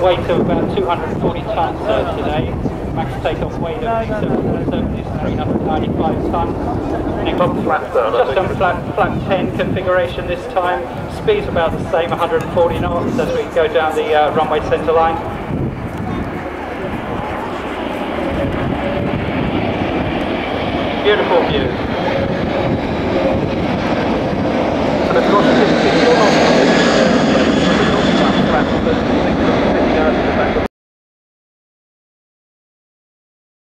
weight of about 240 tonnes today. Max takeoff weight of 747 is 395 tonnes. Just on flat 10 configuration this time. Speed's about the same, 140 knots as we go down the runway centre line. Beautiful view. And of course, if you're not flat, but sitting out